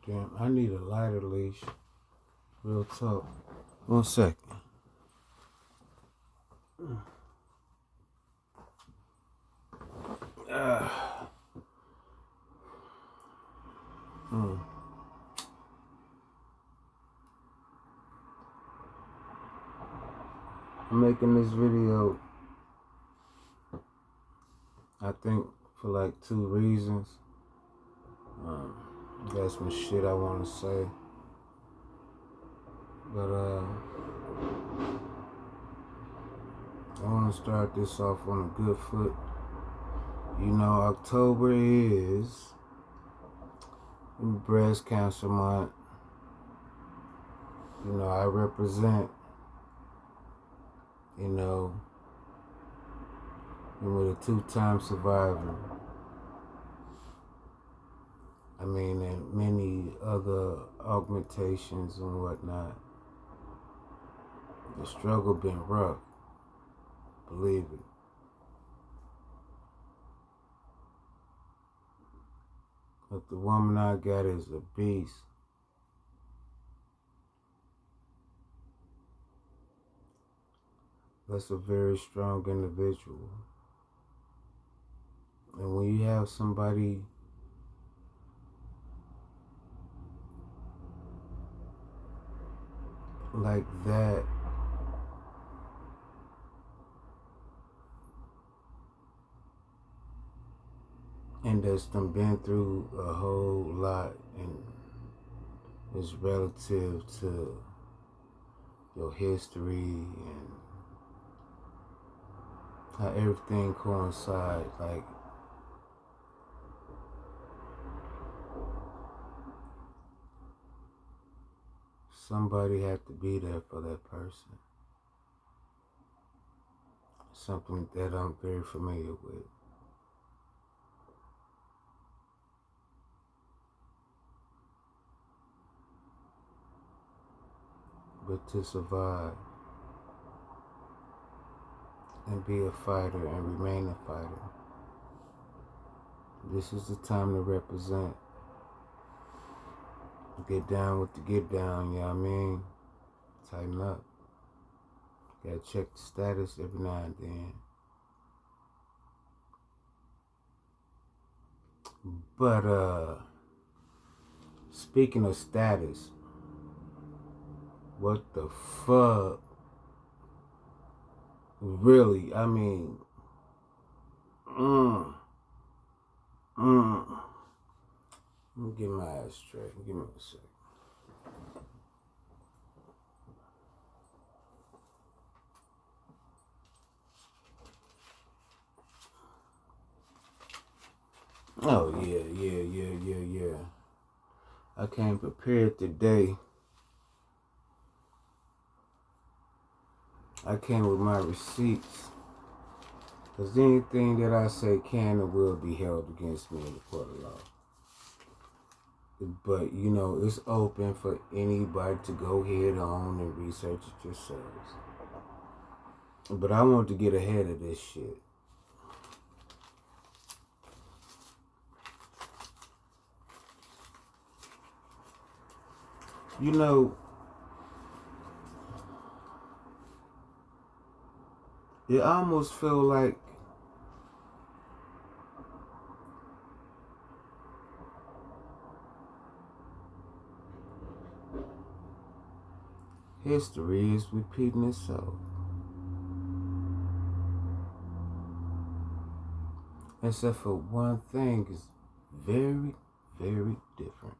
Damn, I need a lighter leash. Real talk. 1 second. Mm. I'm making this video, I think, for like 2 reasons. Got some shit I want to say. But I want to start this off on a good foot. You know, October is Breast Cancer Month. You know, I represent, I'm a 2-time survivor. I mean, and many other augmentations and whatnot. The struggle been rough, believe it. But the woman I got is a beast. That's a very strong individual. And when you have somebody like that, and that's been through a whole lot, and is relative to your history and how everything coincides, like somebody had to be there for that person. Something that I'm very familiar with. But to survive and be a fighter and remain a fighter, this is the time to represent. Get down with the get down, you know what I mean? Tighten up. Gotta check the status every now and then. But speaking of status, what the fuck? Really, I mean, Let me get my ass straight. Give me a sec. Oh, yeah. I came prepared today. I came with my receipts. Because anything that I say can and will be held against me in the court of law. But, it's open for anybody to go head on and research it yourselves. But I want to get ahead of this shit. It almost feel like history is repeating itself. Except for one thing is very, very different.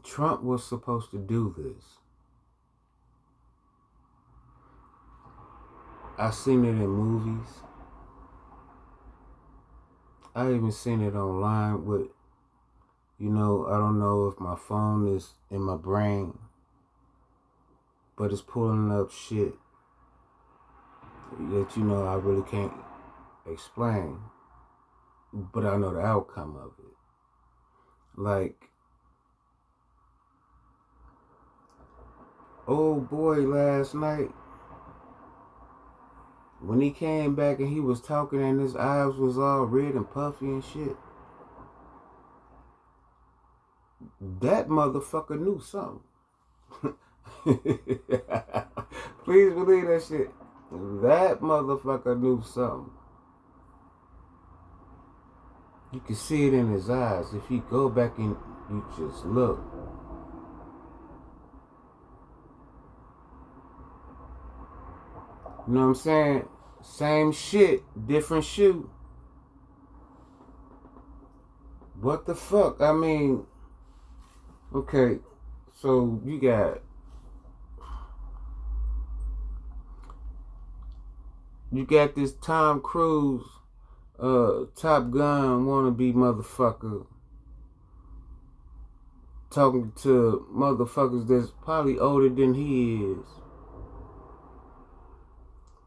Trump was supposed to do this. I seen it in movies. I even seen it online with, I don't know if my phone is in my brain, but it's pulling up shit that, I really can't explain. But I know the outcome of it. Like, old boy last night, when he came back and he was talking and his eyes was all red and puffy and shit, that motherfucker knew something. Please believe that shit. That motherfucker knew something. You can see it in his eyes. If you go back and you just look. You know what I'm saying? Same shit, different shoe. What the fuck? I mean, okay, so you got this Tom Cruise, Top Gun wannabe motherfucker talking to motherfuckers that's probably older than he is.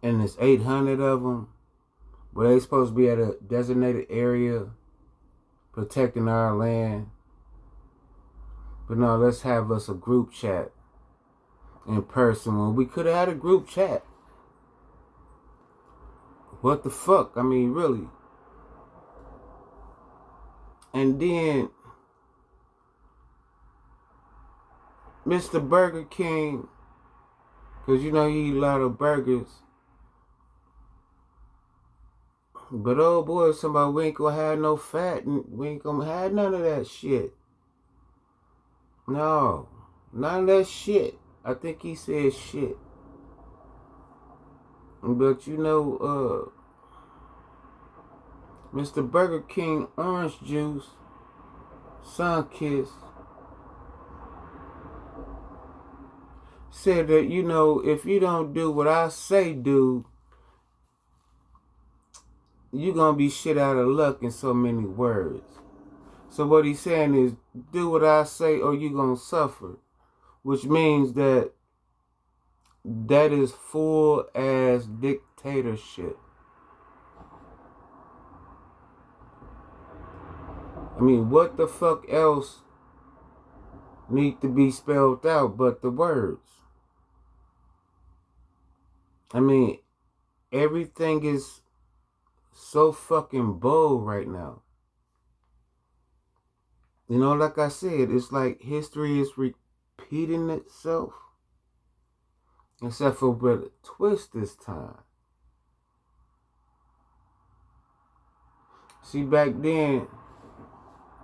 And there's 800 of them, but they supposed to be at a designated area protecting our land. But no, let's have us a group chat in person when we could have had a group chat. What the fuck? I mean, really. And then Mr. Burger King, because you know he eat a lot of burgers. But oh boy, somebody, we ain't gonna have no fat and we ain't gonna have none of that shit. No, none of that shit. I think he said shit. But you know, Mr. Burger King orange juice, Sunkiss, said that, you know, if you don't do what I say do, you're gonna be shit out of luck in so many words. So what he's saying is, do what I say or you're gonna suffer. Which means that is full ass dictatorship. I mean, what the fuck else need to be spelled out but the words? I mean, everything is so fucking bold right now. You know, like I said, it's like history is repeating itself. Except for with a twist this time. See, back then,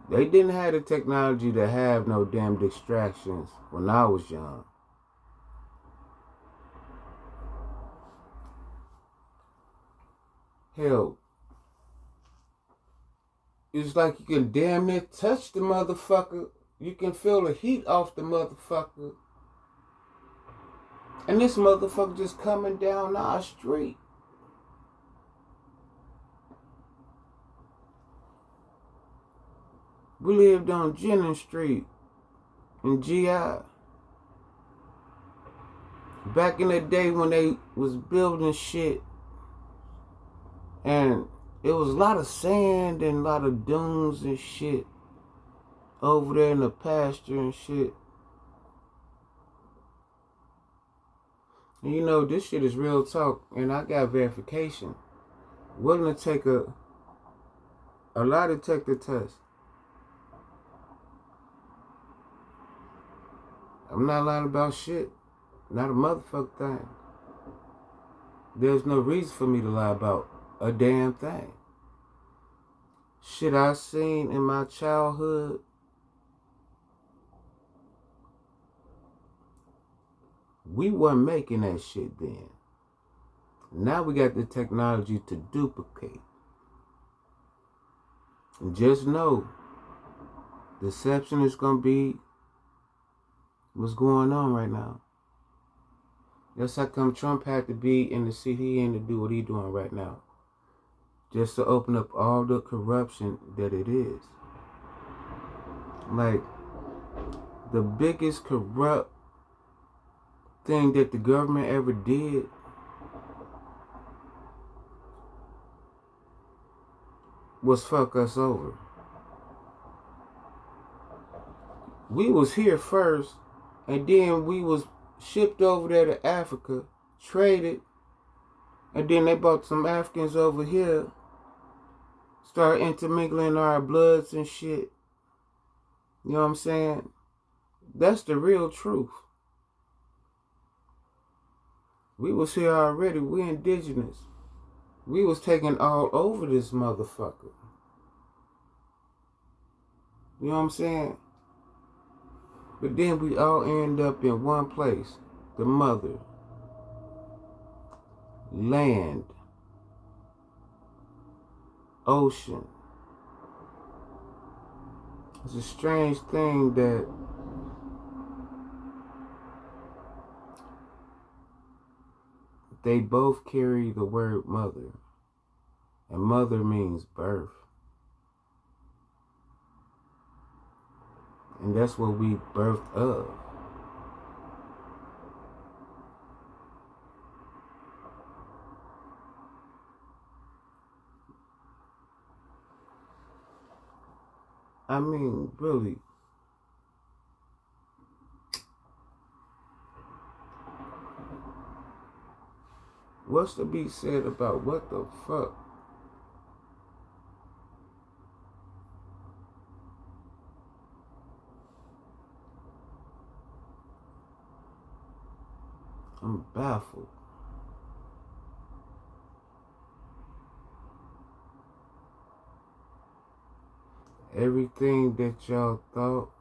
they didn't have the technology to have no damn distractions when I was young. Hell, it's like you can damn near touch the motherfucker. You can feel the heat off the motherfucker. And this motherfucker just coming down our street. We lived on Jennings Street in GI. Back in the day when they was building shit. And it was a lot of sand and a lot of dunes and shit over there in the pasture and shit. And you know, this shit is real talk, and I got verification. Willing to take a lie detector test. I'm not lying about shit. Not a motherfucking thing. There's no reason for me to lie about a damn thing. Shit I seen in my childhood. We weren't making that shit then. Now we got the technology to duplicate. And just know, deception is going to be what's going on right now. That's how come Trump had to be in the seat he in to do what he doing right now. Just to open up all the corruption that it is. Like, the biggest corrupt thing that the government ever did was fuck us over. We was here first, and then we was shipped over there to Africa, traded, and then they brought some Africans over here, started intermingling our bloods and shit. You know what I'm saying? That's the real truth. We was here already. We indigenous. We was taking all over this motherfucker. You know what I'm saying? But then we all end up in one place. The mother. Land. Ocean. It's a strange thing that they both carry the word mother. And mother means birth. And that's what we birthed of. I mean, really. What's to be said about what the fuck? I'm baffled. Everything that y'all thought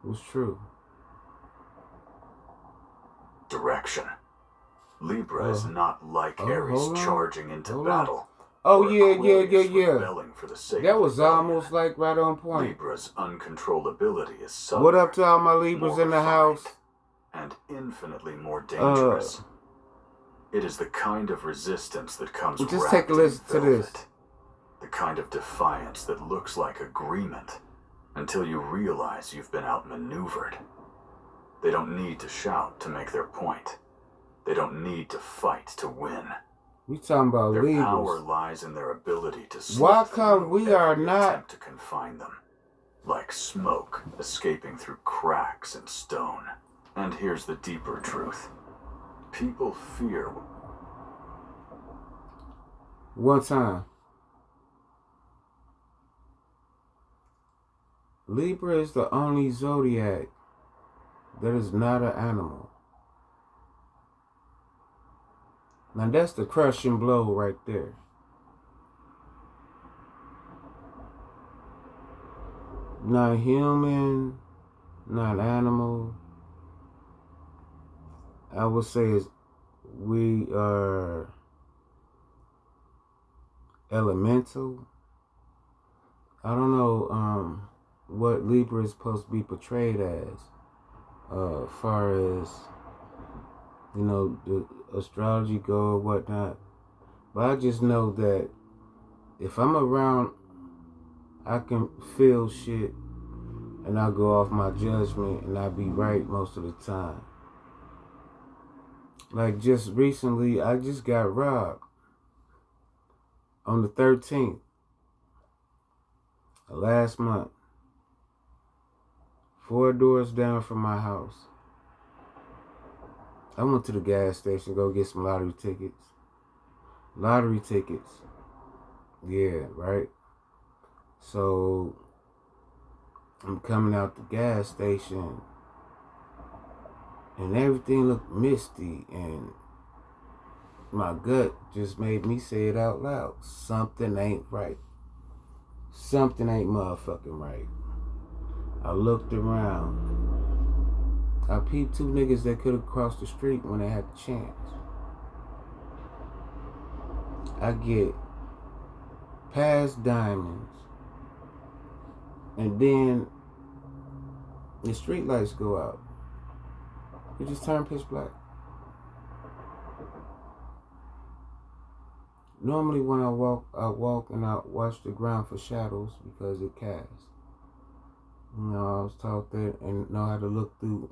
was true. Direction. Libra is not like Aries charging into battle. Oh yeah. That was almost like right on point. Libra's uncontrollability is subtle. What up to all my Libras in the house? And infinitely more dangerous. It is the kind of resistance that comes just take a listen to this. The kind of defiance that looks like agreement until you realize you've been outmaneuvered. They don't need to shout to make their point. They don't need to fight to win. We talking about their Libras. Power lies in their ability to slip Why come we are not to confine them, like smoke escaping through cracks in stone? And here's the deeper truth. People fear. One time. Libra is the only zodiac that is not an animal. Now that's the crushing blow right there. Not human, not animal. I would say we are elemental. I don't know what Libra is supposed to be portrayed as far as, you know, the astrology go or whatnot. But I just know that if I'm around, I can feel shit and I'll go off my judgment and I'll be right most of the time. Like just recently, I just got robbed on the 13th of last month. 4 doors down from my house. I went to the gas station to go get some lottery tickets. Lottery tickets. Yeah, right? So, I'm coming out the gas station and everything looked misty and my gut just made me say it out loud. Something ain't right. Something ain't motherfucking right. I looked around. I peeped 2 niggas that could have crossed the street when they had the chance. I get past Diamonds, and then the street lights go out. It just turned pitch black. Normally when I walk and I watch the ground for shadows because it casts. You know, I was taught that and know how to look through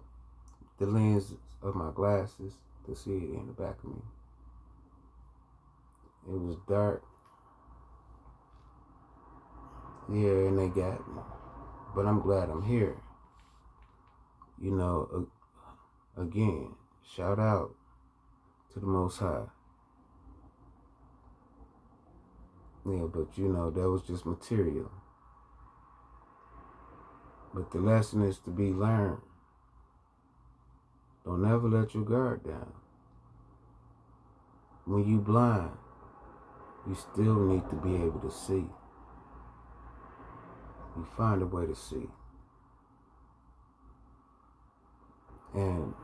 the lens of my glasses to see it in the back of me. It was dark. Yeah, and they got me. But I'm glad I'm here. You know, Again, shout out to the Most High. Yeah, but that was just material. But the lesson is to be learned. Don't ever let your guard down. When you blind, you still need to be able to see. You find a way to see. And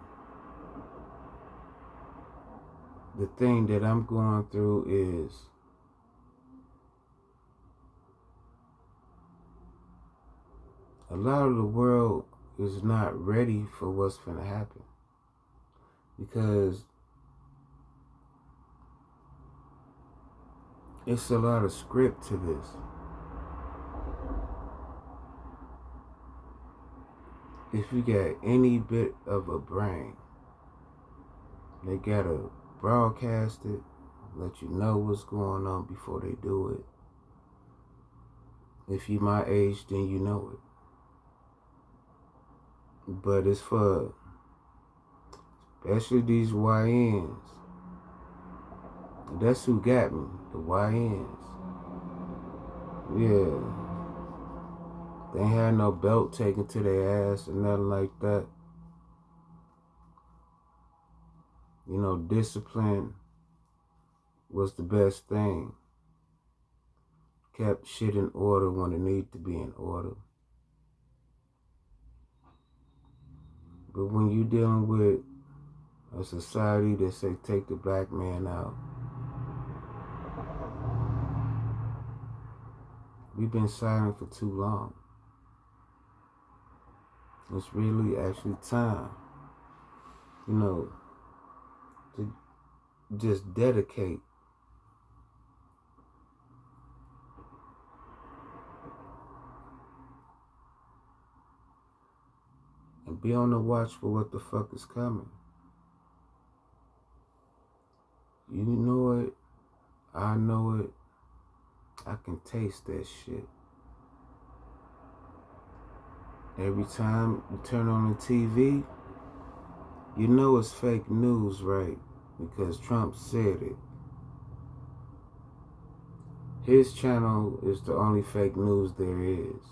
the thing that I'm going through is a lot of the world is not ready for what's going to happen. Because it's a lot of script to this. If you got any bit of a brain, they gotta broadcast it, let you know what's going on before they do it. If you my age, then you know it. But it's for especially these YNs. That's who got me, the YNs. Yeah. They ain't had no belt taken to their ass or nothing like that. Discipline was the best thing. Kept shit in order when it needed to be in order. But when you dealing with a society that say take the black man out, we've been silent for too long. It's really actually time, to just dedicate and be on the watch for what the fuck is coming. You know it, I know it, I can taste that shit. Every time you turn on the TV, you know it's fake news, right? Because Trump said it. His channel is the only fake news there is.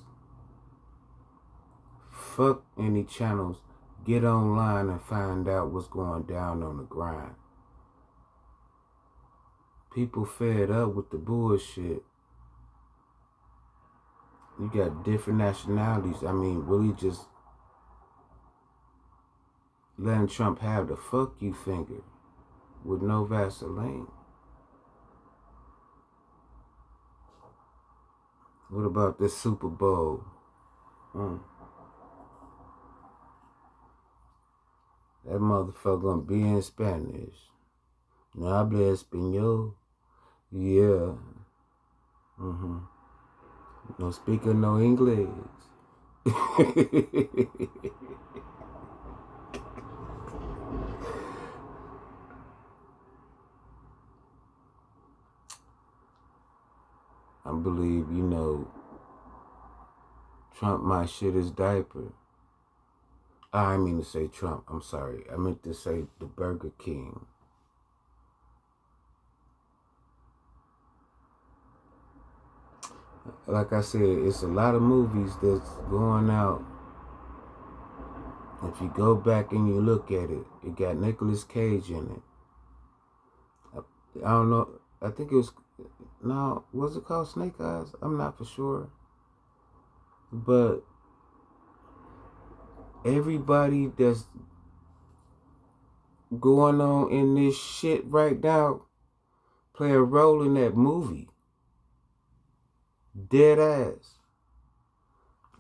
Fuck any channels. Get online and find out what's going down on the grind. People fed up with the bullshit. You got different nationalities. Really just letting Trump have the fuck you finger with no Vaseline. What about this Super Bowl? That motherfucker gonna be in Spanish. No habla español. Yeah. No speaking no English. I believe, Trump might shit his diaper. I didn't mean to say Trump. I'm sorry. I meant to say the Burger King. Like I said, it's a lot of movies that's going out. If you go back and you look at it, it got Nicolas Cage in it. I don't know. I think it was... No, was it called Snake Eyes? I'm not for sure. But everybody that's going on in this shit right now play a role in that movie. Dead ass.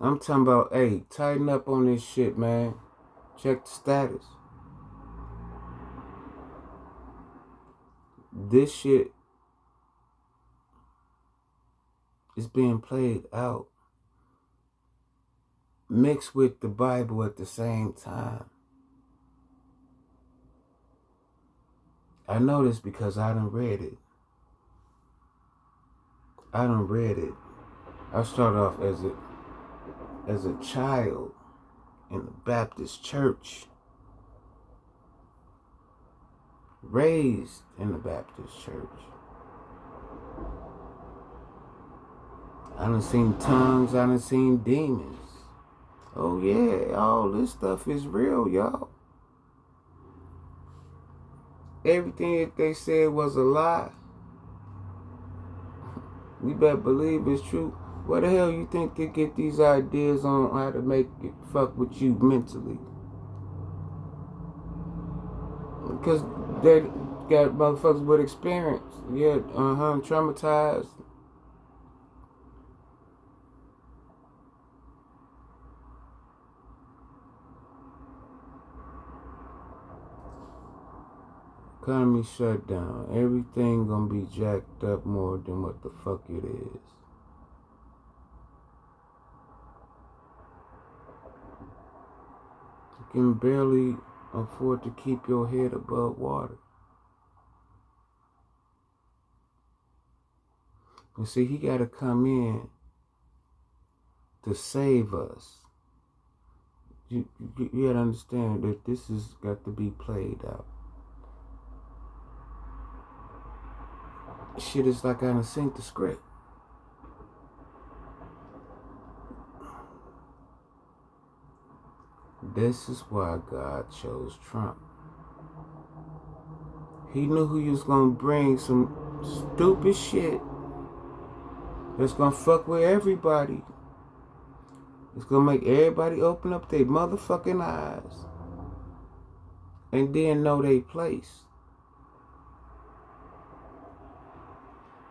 I'm talking about, hey, tighten up on this shit, man. Check the status. This shit is being played out, mixed with the Bible at the same time. I know this because I done read it. I started off as a child in the Baptist church. raised in the Baptist church. I done seen tongues, I done seen demons. Oh yeah, all this stuff is real, y'all. Everything that they said was a lie. We better believe it's true. Where the hell you think they get these ideas on how to make it fuck with you mentally? Because they got motherfuckers with experience. Yeah, traumatized. Economy shut down. Everything gonna be jacked up more than what the fuck it is. You can barely afford to keep your head above water. And see, he gotta come in to save us. You gotta understand that this has got to be played out. Shit is like I done seen the script. This is why God chose Trump. He knew he was gonna bring some stupid shit that's gonna fuck with everybody. It's gonna make everybody open up their motherfucking eyes and then know their place.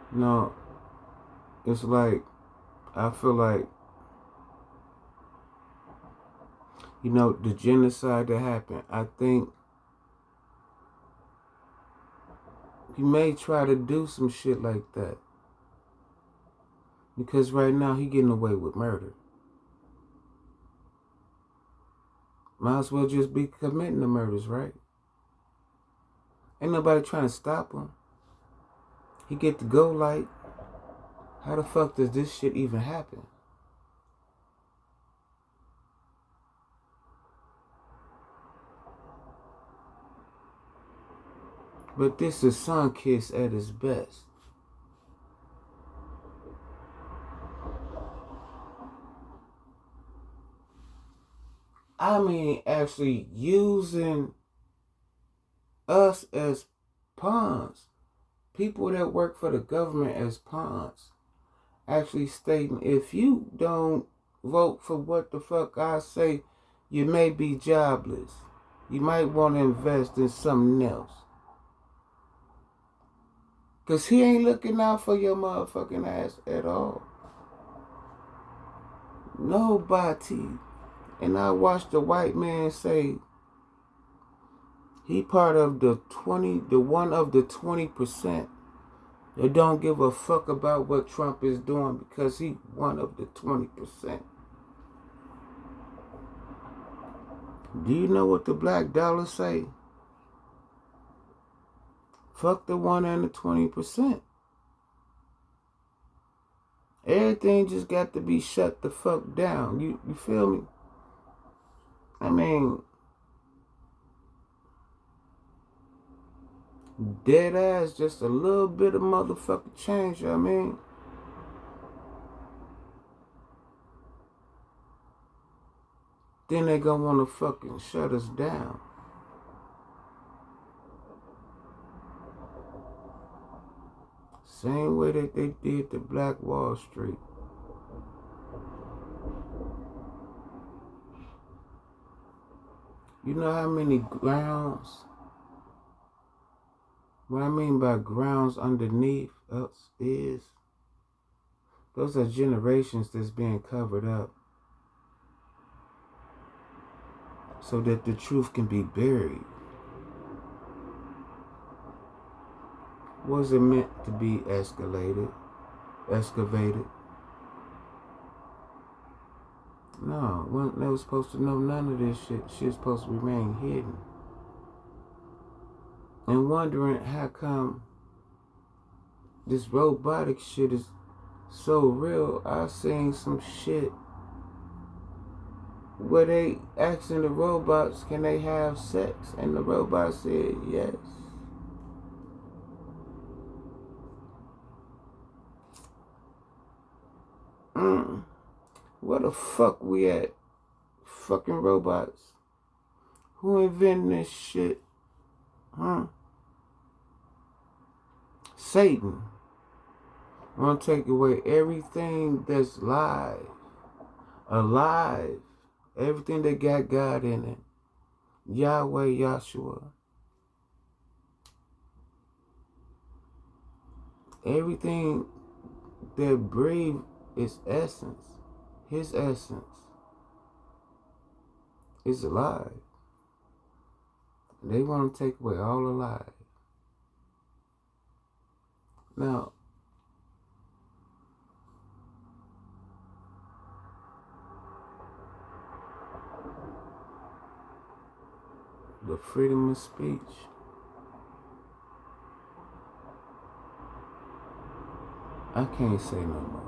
No, it's like, I feel like, the genocide that happened, I think he may try to do some shit like that. Because right now he getting away with murder. Might as well just be committing the murders, right? Ain't nobody trying to stop him. He get to go like, how the fuck does this shit even happen? But this is Sunkiss at his best. I mean, actually using us as pawns. People that work for the government as pawns. Actually stating, if you don't vote for what the fuck I say, you may be jobless. You might want to invest in something else. Because he ain't looking out for your motherfucking ass at all. Nobody. And I watched the white man say he part of the 20% that don't give a fuck about what Trump is doing because he one of the 20%. Do you know what the black dollar say? Fuck the 1 and the 20%. Everything just got to be shut the fuck down. You feel me? I mean, dead ass, just a little bit of motherfucking change, I mean. Then they gonna wanna fucking shut us down. Same way that they did to Black Wall Street. You know how many grounds? What I mean by grounds underneath us is, those are generations that's being covered up so that the truth can be buried. Was it meant to be excavated? No, they was supposed to know none of this shit. Shit's supposed to remain hidden. And wondering how come this robotic shit is so real. I seen some shit where they asking the robots, can they have sex? And the robot said yes. Where the fuck we at? Fucking robots. Who invented this shit? Satan. Want to take away everything that's alive. Everything that got God in it. Yahweh, Yahshua. Everything that breathes is essence. His essence is alive. They want to take away all alive. Now, the freedom of speech. I can't say no more.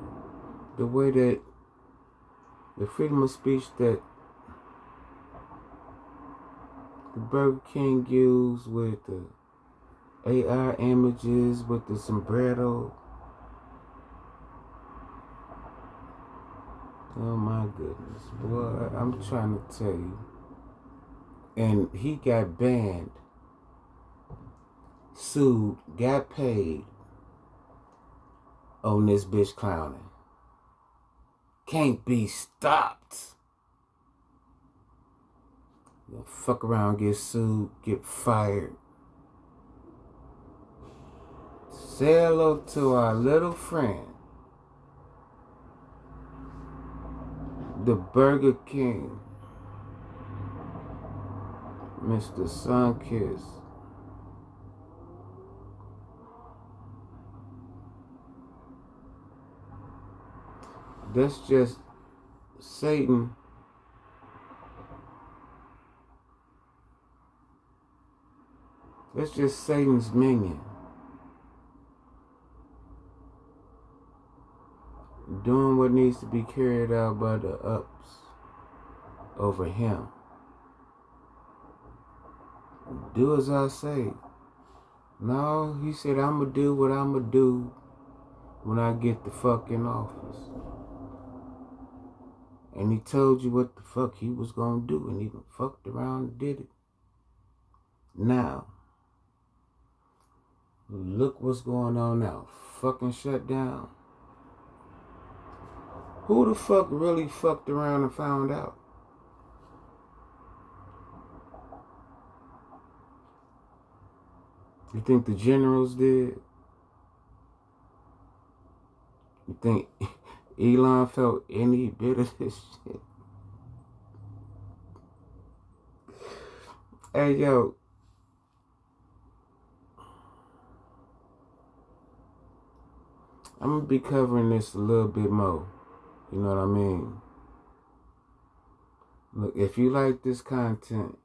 The way that the freedom of speech that the Burger King used with the AR images, with the sombrero. Oh my goodness, boy, I'm trying to tell you. And he got banned, sued, got paid on this bitch clowning. Can't be stopped. You'll fuck around, get sued, get fired. Say hello to our little friend, the Burger King, Mr. Sunkiss. That's just Satan. That's just Satan's minion. Doing what needs to be carried out by the ups over him. Do as I say. No, he said, I'm going to do what I'm going to do when I get the fuck in office. And he told you what the fuck he was going to do, and he fucked around and did it. Now, look what's going on now. Fucking shut down. Who the fuck really fucked around and found out? You think the generals did? You think Elon felt any bit of this shit? Hey, yo. I'm going to be covering this a little bit more. You know what I mean? Look, if you like this content,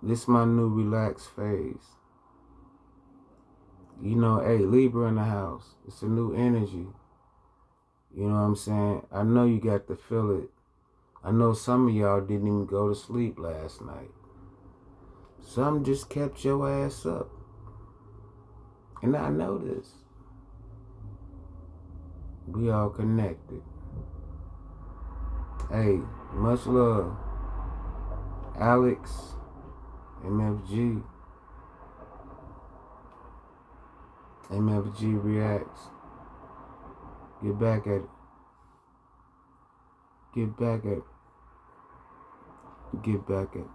this is my new relaxed phase. You know, hey, Libra in the house. It's a new energy. You know what I'm saying? I know you got to feel it. I know some of y'all didn't even go to sleep last night. Some just kept your ass up. And I know this. We all connected. Hey, much love. Alex, MFG. MFG reacts. Get back at it. Get back at it. Get back at it.